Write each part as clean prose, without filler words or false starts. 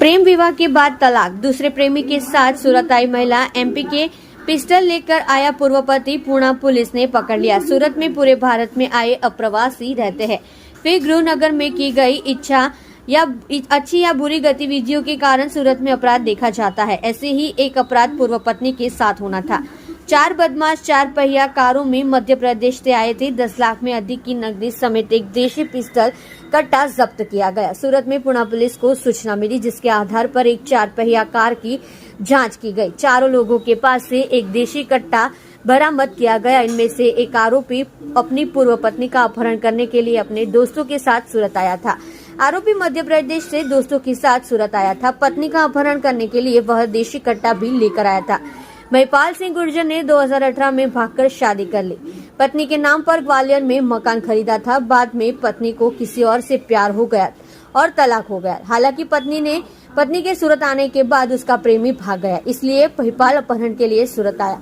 प्रेम विवाह के बाद तलाक, दूसरे प्रेमी के साथ सूरत आई महिला। एमपी के पिस्टल लेकर आया पूर्व पति, पुणे पुलिस ने पकड़ लिया। सूरत में पूरे भारत में आए अप्रवासी रहते हैं, फिर गृहनगर में की गई अच्छी या बुरी गतिविधियों के कारण सूरत में अपराध देखा जाता है। ऐसे ही एक अपराध पूर्व पत्नी के साथ होना था। 4 बदमाश 4 पहिया कारों में मध्य प्रदेश से आए थे। 10 लाख में अधिक की नकदी समेत एक देशी पिस्टल कट्टा जब्त किया गया। सूरत में पुणे पुलिस को सूचना मिली, जिसके आधार पर एक 4 पहिया कार की जांच की गई। चारों लोगों के पास से एक देशी कट्टा बरामद किया गया। इनमें से एक आरोपी अपनी पूर्व पत्नी का अपहरण करने के लिए अपने दोस्तों के साथ सूरत आया था। आरोपी मध्य प्रदेश से दोस्तों के साथ सूरत आया था। पत्नी का अपहरण करने के लिए वह देशी कट्टा भी लेकर आया था। महिपाल सिंह गुर्जर ने 2018 में भागकर शादी कर ली। पत्नी के नाम पर ग्वालियर में मकान खरीदा था। बाद में पत्नी को किसी और से प्यार हो गया और तलाक हो गया। हालांकि पत्नी के सूरत आने के बाद उसका प्रेमी भाग गया, इसलिए महिपाल अपहरण के लिए सूरत आया।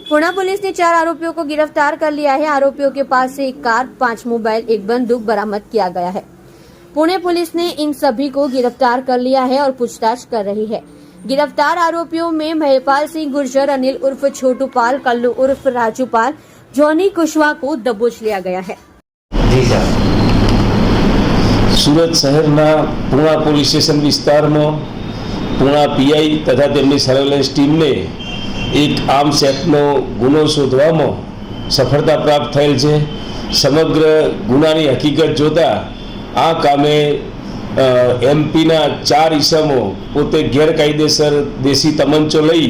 पुणे पुलिस ने 4 आरोपियों को गिरफ्तार कर लिया है। आरोपियों के पास से एक कार, 5 मोबाइल, एक बंदूक बरामद किया गया है। पुणे पुलिस ने इन सभी को गिरफ्तार कर लिया है और पूछताछ कर रही है। गिरफ्तार आरोपियों में महिपाल सिंह गुर्जर, अनिल उर्फ छोटू पाल, कल्लू उर्फ राजू पाल, जॉनी कुशवाहा को दबोच लिया गया है। सूरत शहरना पुणे पोलीस स्टेशन विस्तार में पुणे पीआई तथा तेमनी सर्वेलन्स टीम ने एक आर्म्स एक्टनो गुनो शोधवामां सफलता प्राप्त थयेल छे। समग्र गुनानी हकीकत जोता आ कामे एमपीना 4 ईसमो पोते गैरकायदेसर देशी तमंचो लई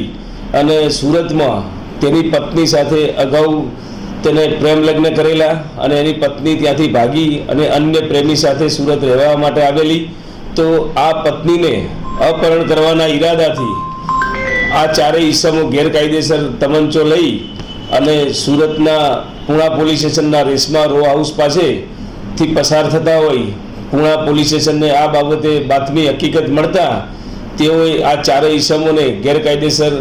अने सूरत में तेनी पत्नी साथे अगाऊ तेने प्रेम लग्न करेला अने एनी पत्नी त्यांथी भागी अने अन्य प्रेमी साथे सूरत रहेवा माटे आवेली। तो आ पत्नी ने अपहरण करवाना इरादाथी आ 4 ईसमो गैरकायदेसर तमंचो लई अने सूरतना पुणे पोलीस स्टेशनना रेशमा रो हाउस पासे थी पसार थता होय पुणे पोलीस स्टेशन ने आ बाबते बातमी हकीकत मळता तेओए आ 4 ईसमोने गैरकायदेसर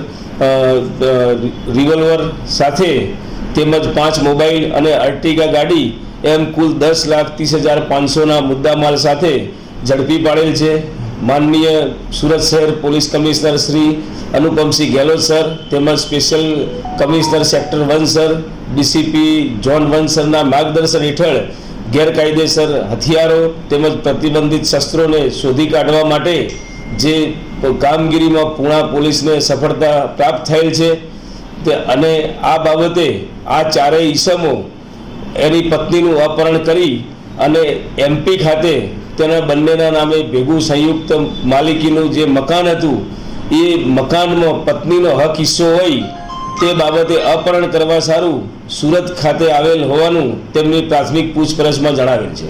रिवोल्वर साथे तेमज 5 मोबाइल अने अर्टिगा गाड़ी एम कुल 10,30,500 ना मुद्दामाल साथे झड़पी पाड़ेल छे। माननीय सूरत शहर police commissioner Shri Anupamsinh Gahlot sir तेमज special commissioner sector 1 sir DCP zone 1 sir ना मार्गदर्शन हेठळ गैरकायदेसर हथियारों तेमज प्रतिबंधित शस्त्रों ने शोधी काढवा माटे जे कामगीरी में पुणे पुलिस ने सफलता प्राप्त थयेल छे ते अने आ बाबते आ 4 ईसमो एनी पत्नीनुं अपहरण करी अने एमपी खाते तेना बंनेना नामे भेगुं संयुक्त मालिकीनुं जे मकान हतुं ए मकान में पत्नीनो हक हिस्सो होय ते बाबते अपहरण करवा सारू सूरत खाते आवेल होवानुं तेमनी प्राथमिक पूछपरछमां जणावेल छे।